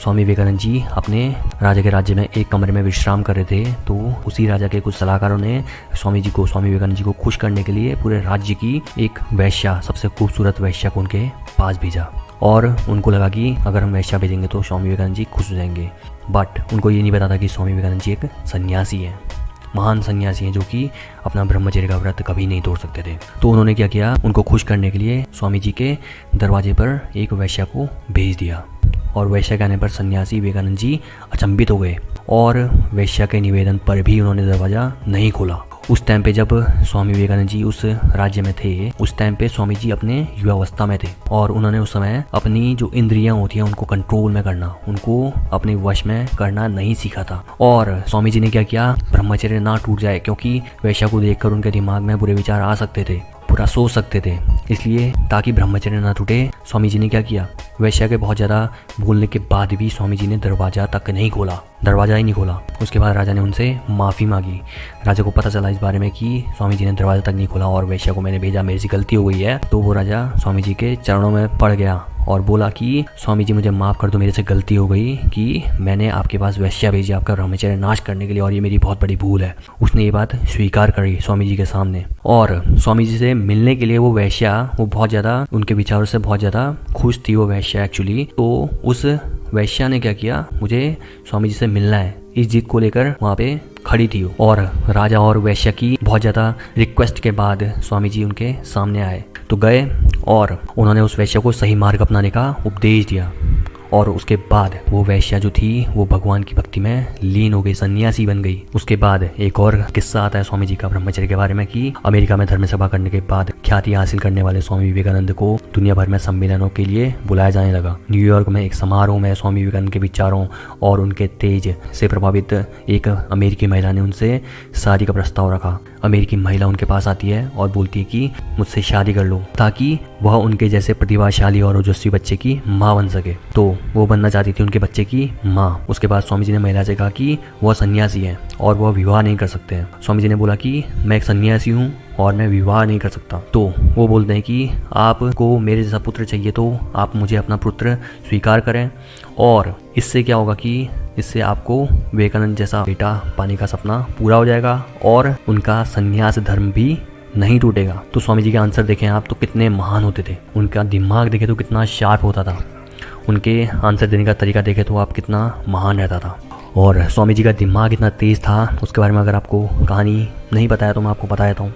स्वामी विवेकानंद जी अपने राजा के राज्य में एक कमरे में विश्राम कर रहे थे, तो उसी राजा के कुछ सलाहकारों ने स्वामी विवेकानंद जी को खुश करने के लिए पूरे राज्य की एक वैश्या, सबसे खूबसूरत वैश्या को उनके पास भेजा। और उनको लगा कि अगर हम वैश्या भेजेंगे तो स्वामी विवेकानंद जी खुश हो जाएंगे। बट उनको ये नहीं पता था कि स्वामी विवेकानंद जी एक सन्यासी हैं, महान सन्यासी हैं, जो कि अपना ब्रह्मचर्य का व्रत कभी नहीं तोड़ सकते थे। तो उन्होंने क्या किया, उनको खुश करने के लिए स्वामी जी के दरवाजे पर एक वैश्या को भेज दिया। और वैश्या के आने पर सन्यासी विवेकानंद जी अचंभित हो गए और वैश्या के निवेदन पर भी उन्होंने दरवाज़ा नहीं खोला। उस टाइम पे जब स्वामी विवेकानंद जी उस राज्य में थे, उस टाइम पे स्वामी जी अपने युवावस्था में थे और उन्होंने उस समय अपनी जो इंद्रियां होती हैं उनको कंट्रोल में करना, उनको अपने वश में करना नहीं सीखा था। और स्वामी जी ने क्या किया, ब्रह्मचर्य ना टूट जाए, क्योंकि वैश्या को देखकर उनके दिमाग में बुरे विचार आ सकते थे, पूरा सोच सकते थे, इसलिए ताकि ब्रह्मचर्य ना टूटे स्वामी जी ने क्या किया, वैश्या के बहुत ज़्यादा बोलने के बाद भी स्वामी जी ने दरवाज़ा तक नहीं खोला, दरवाज़ा ही नहीं खोला। उसके बाद राजा ने उनसे माफ़ी मांगी। राजा को पता चला इस बारे में कि स्वामी जी ने दरवाज़ा तक नहीं खोला और वैश्या को मैंने भेजा, मेरी से गलती हो गई है। तो वो राजा स्वामी जी के चरणों में पड़ गया और बोला कि स्वामी जी मुझे माफ़ कर दो, मेरे से गलती हो गई कि मैंने आपके पास वैश्या भेजी आपका ब्रह्मचर्य नाश करने के लिए, और ये मेरी बहुत बड़ी भूल है। उसने ये बात स्वीकार करी स्वामी जी के सामने। और स्वामी जी से मिलने के लिए वो वैश्या, वो बहुत ज़्यादा उनके विचारों से बहुत ज़्यादा खुश थी वो वैश्या एक्चुअली। तो उस वैश्या ने क्या किया, मुझे स्वामी जी से मिलना है, इस जिद को लेकर वहाँ पे खड़ी थी। और राजा और वैश्या की बहुत ज़्यादा रिक्वेस्ट के बाद स्वामी जी उनके सामने आए, तो गए और उन्होंने उस वैश्या को सही मार्ग अपनाने का उपदेश दिया। और उसके बाद वो वैश्या जो थी वो भगवान की भक्ति में लीन हो गई, सन्यासी बन गई। उसके बाद एक और किस्सा आता है स्वामी जी का ब्रह्मचर्य के बारे में कि अमेरिका में धर्म सभा करने के बाद ख्याति हासिल करने वाले स्वामी विवेकानंद को दुनिया भर में सम्मेलनों के लिए बुलाया जाने लगा। न्यूयॉर्क में एक समारोह में स्वामी विवेकानंद के विचारों और उनके तेज से प्रभावित एक अमेरिकी महिला ने उनसे शादी का प्रस्ताव रखा। अमेरिकी महिला उनके पास आती है और बोलती है कि मुझसे शादी कर लो ताकि वह उनके जैसे प्रतिभाशाली और ओजस्वी बच्चे की माँ बन सके। तो वो बनना चाहती थी उनके बच्चे की माँ। उसके बाद स्वामी जी ने महिला से कहा कि वह सन्यासी है और वह विवाह नहीं कर सकते हैं। स्वामी जी ने बोला कि मैं एक सन्यासी हूँ और मैं विवाह नहीं कर सकता। तो वो बोलते हैं कि आपको मेरे जैसा पुत्र चाहिए तो आप मुझे अपना पुत्र स्वीकार करें, और इससे क्या होगा कि इससे आपको विवेकानंद जैसा बेटा पाने का सपना पूरा हो जाएगा और उनका सन्यास धर्म भी नहीं टूटेगा। तो स्वामी जी के आंसर देखें आप तो कितने महान होते थे, उनका दिमाग देखे तो कितना शार्प होता था, उनके आंसर देने का तरीका देखे तो आप कितना महान रहता था। और स्वामी जी का दिमाग इतना तेज़ था, उसके बारे में अगर आपको कहानी नहीं पता है तो मैं आपको बता देता हूँ।